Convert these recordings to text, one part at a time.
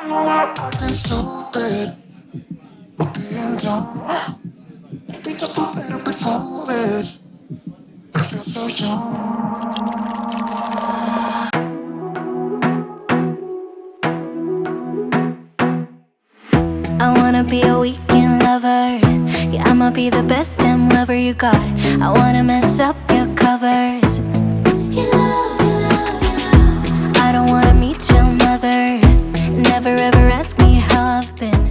know I'm acting stupid, but being dumb, maybe just a little bit foolish. I feel so young. I wanna be a weekend lover. Yeah, I'ma be the best damn lover you got. I wanna mess up your covers. You love, you love, you love. I don't wanna meet your mother. Never ever ask me how I've been.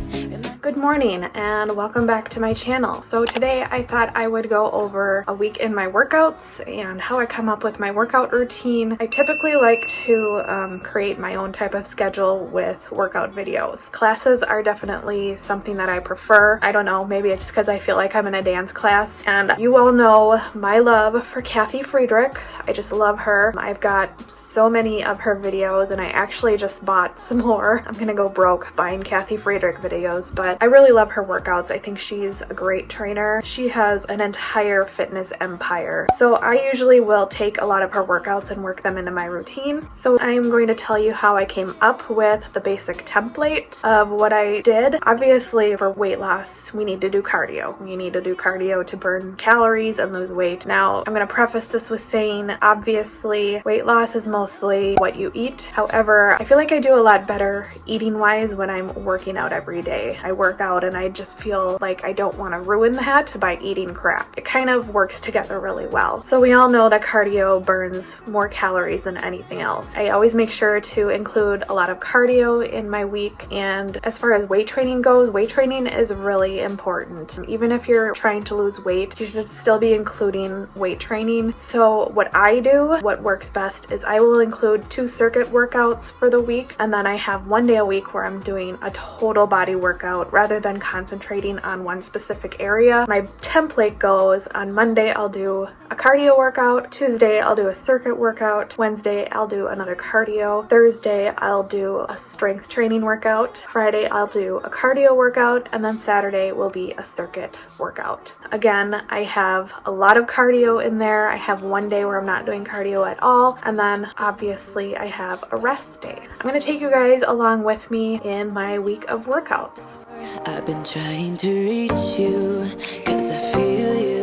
Good morning and welcome back to my channel. So today I thought I would go over a week in my workouts and how I come up with my workout routine. I typically like to create my own type of schedule with workout videos. Classes are definitely something that I prefer. I don't know, maybe it's because I feel like I'm in a dance class. And you all know my love for Kathy Friedrich. I just love her. I've got so many of her videos and I actually just bought some more. I'm gonna go broke buying Kathy Friedrich videos, but I really love her workouts. I think she's a great trainer. She has an entire fitness empire. So I usually will take a lot of her workouts and work them into my routine. So I'm going to tell you how I came up with the basic template of what I did. Obviously for weight loss, we need to do cardio. We need to do cardio to burn calories and lose weight. Now, I'm going to preface this with saying, obviously, weight loss is mostly what you eat. However, I feel like I do a lot better eating wise when I'm working out every day. I work out and I just feel like I don't want to ruin that by eating crap. It kind of works together really well. So we all know that cardio burns more calories than anything else. I always make sure to include a lot of cardio in my week, and as far as weight training goes, weight training is really important. Even if you're trying to lose weight, you should still be including weight training. So what I do, what works best, is I will include 2 circuit workouts for the week, and then I have 1 day a week where I'm doing a total body workout rather than concentrating on one specific area. My template goes on Monday I'll do a cardio workout, Tuesday I'll do a circuit workout, Wednesday I'll do another cardio, Thursday I'll do a strength training workout, Friday I'll do a cardio workout, and then Saturday will be a circuit workout. Again, I have a lot of cardio in there. I have 1 day where I'm not doing cardio at all, and then obviously I have a rest day. I'm going to take you guys along with me in my week of workouts. I've been trying to reach you, cause I feel you.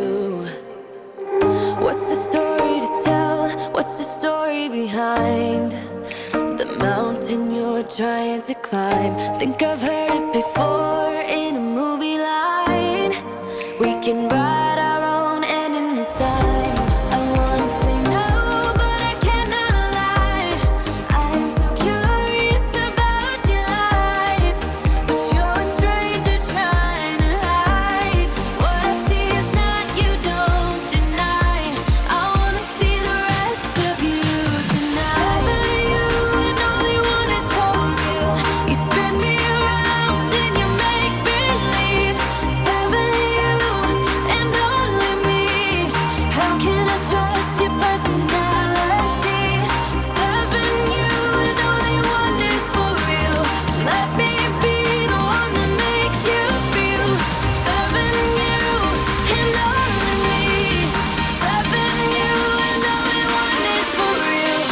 What's the story to tell? What's the story behind the mountain you're trying to climb? Think I've heard it before in a movie line. We can write our own ending this time. I wanna say no, but I cannot lie. I am so curious about your life, but you're a stranger trying to hide. What I see is not, you don't deny. I wanna see the rest of you tonight. 7 of you and only one is for real. You spin me around and you make believe. 7 of you and only me. How can I trust your personality? 7 you and only one is for real. Let me be the one that makes you feel. 7 you and only me. 7 you and only one is for real.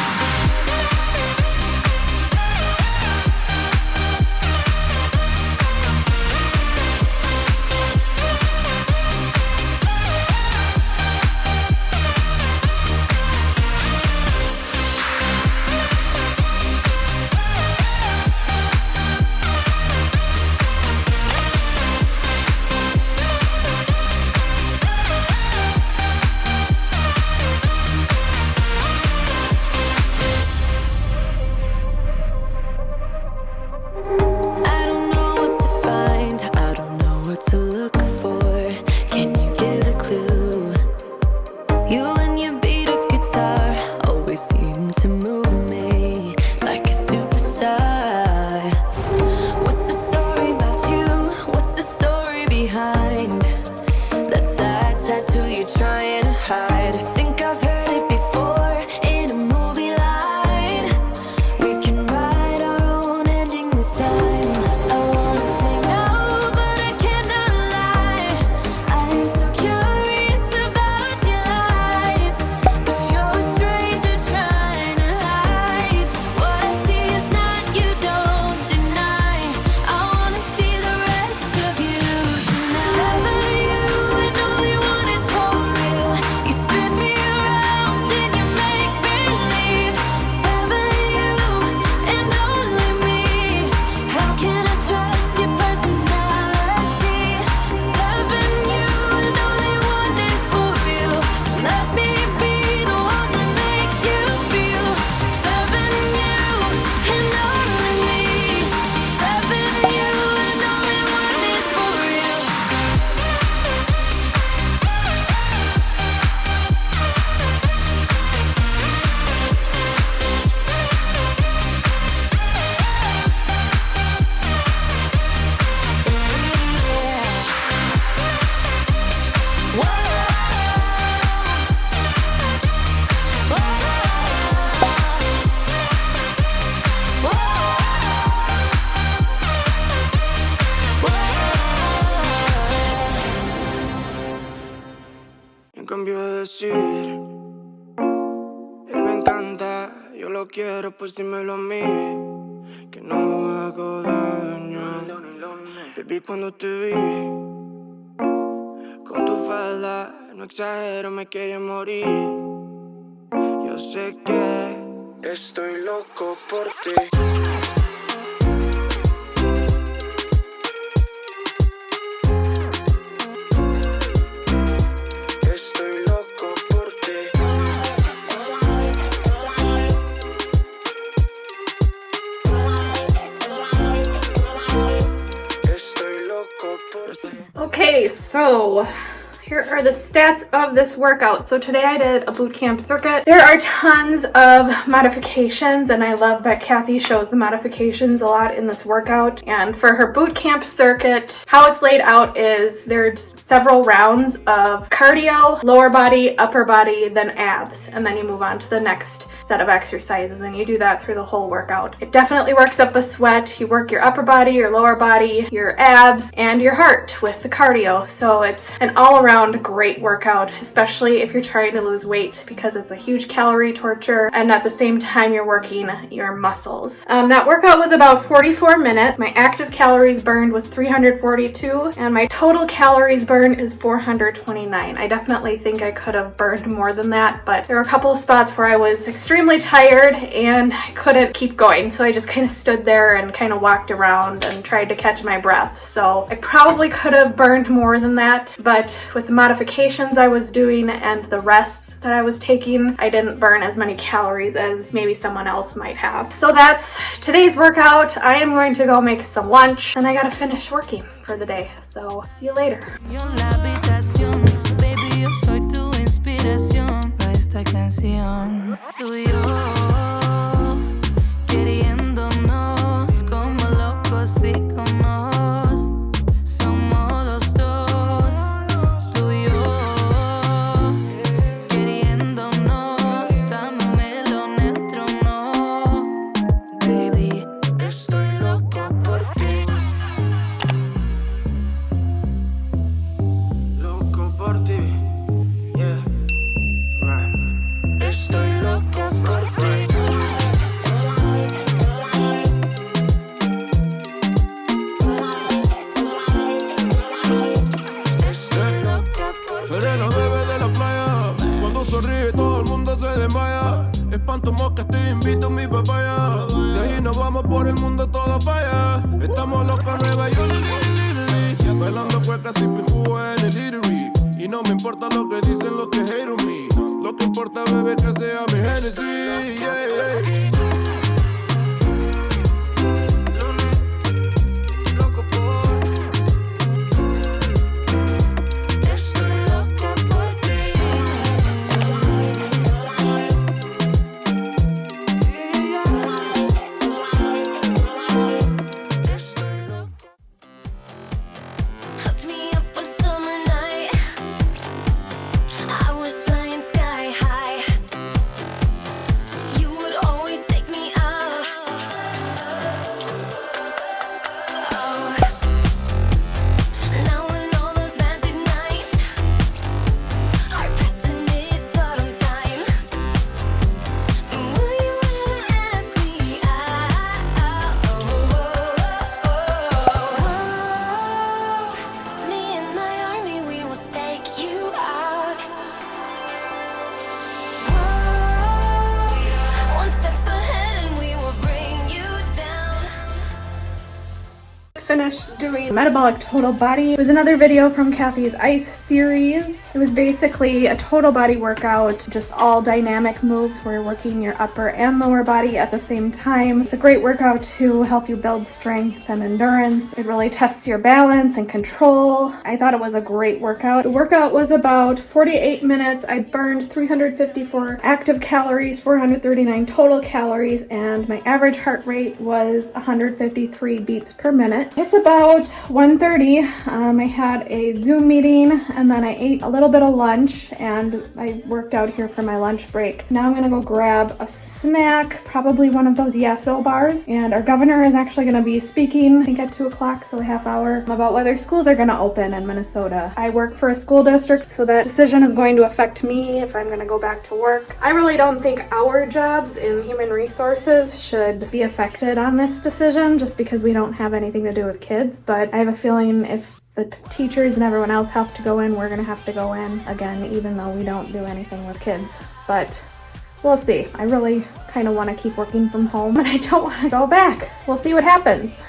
decir. Él me encanta, yo lo quiero, pues dímelo a mí. Que no hago daño. Baby, cuando te vi con tu falda, no exagero, me quería morir. Yo sé que estoy loco por ti. Okay, so here are the stats of this workout. So today I did a boot camp circuit. There are tons of modifications, and I love that Kathy shows the modifications a lot in this workout. And for her boot camp circuit, how it's laid out is there's several rounds of cardio, lower body, upper body, then abs, and then you move on to the next set of exercises, and you do that through the whole workout. It definitely works up a sweat. You work your upper body, your lower body, your abs, and your heart with the cardio. So it's an all-around great workout, especially if you're trying to lose weight, because it's a huge calorie torture, and at the same time you're working your muscles. That workout was about 44 minutes. My active calories burned was 342, and my total calories burned is 429. I definitely think I could have burned more than that, but there were a couple of spots where I was extremely tired and I couldn't keep going, so I just kind of stood there and kind of walked around and tried to catch my breath. So I probably could have burned more than that, but with the modifications I was doing and the rests that I was taking, I didn't burn as many calories as maybe someone else might have. So that's today's workout. I am going to go make some lunch, and I gotta finish working for the day. So see you later. Espanto moscas, te invito a mi papaya. De ahí nos vamos por el mundo, todo falla. Estamos locos, Nueva York, bailando cuecas y pijú en el Eatery. Y no me importa lo que dicen los que hate on me. Lo que importa, bebé, que sea mi Genesis, yeah. Finished doing metabolic total body. It was another video from Kathy's Ice series. It was basically a total body workout, just all dynamic moves where you're working your upper and lower body at the same time. It's a great workout to help you build strength and endurance. It really tests your balance and control. I thought it was a great workout. The workout was about 48 minutes. I burned 354 active calories, 439 total calories, and my average heart rate was 153 beats per minute. It's about 1:30. I had a Zoom meeting and then I ate a little bit of lunch and I worked out here for my lunch break. Now I'm gonna go grab a snack, probably one of those Yasso bars. And our governor is actually gonna be speaking, I think at 2 o'clock, so a half hour, about whether schools are gonna open in Minnesota. I work for a school district, so that decision is going to affect me if I'm gonna go back to work. I really don't think our jobs in human resources should be affected on this decision just because we don't have anything to do with kids, but I have a feeling if the teachers and everyone else have to go in, we're gonna have to go in again, even though we don't do anything with kids. But we'll see. I really kind of want to keep working from home and I don't want to go back. We'll see what happens.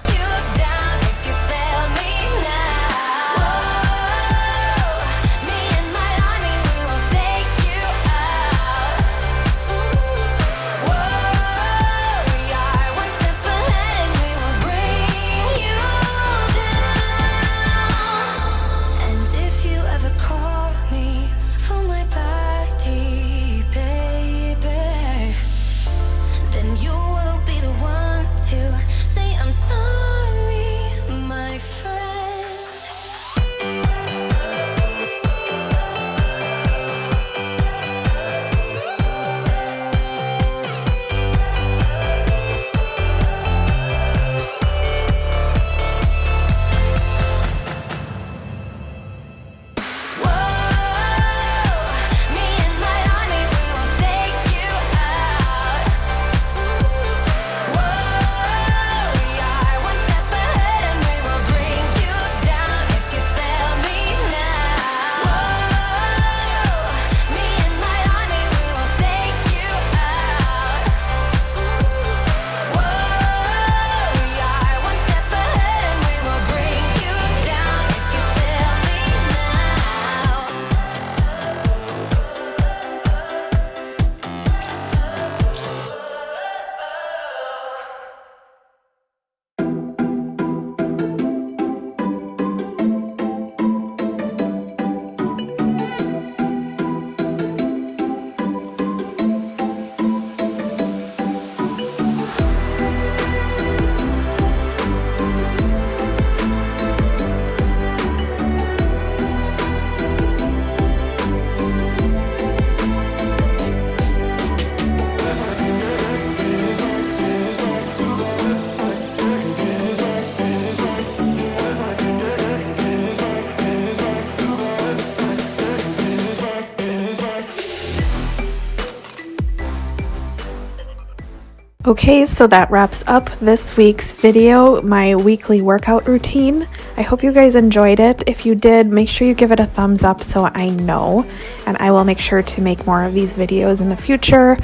Okay, so that wraps up this week's video, my weekly workout routine. I hope you guys enjoyed it. If you did, make sure you give it a thumbs up so I know, and I will make sure to make more of these videos in the future.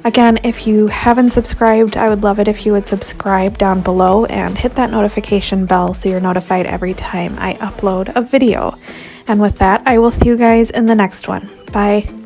Again, if you haven't subscribed, I would love it if you would subscribe down below and hit that notification bell so you're notified every time I upload a video. And with that, I will see you guys in the next one. Bye.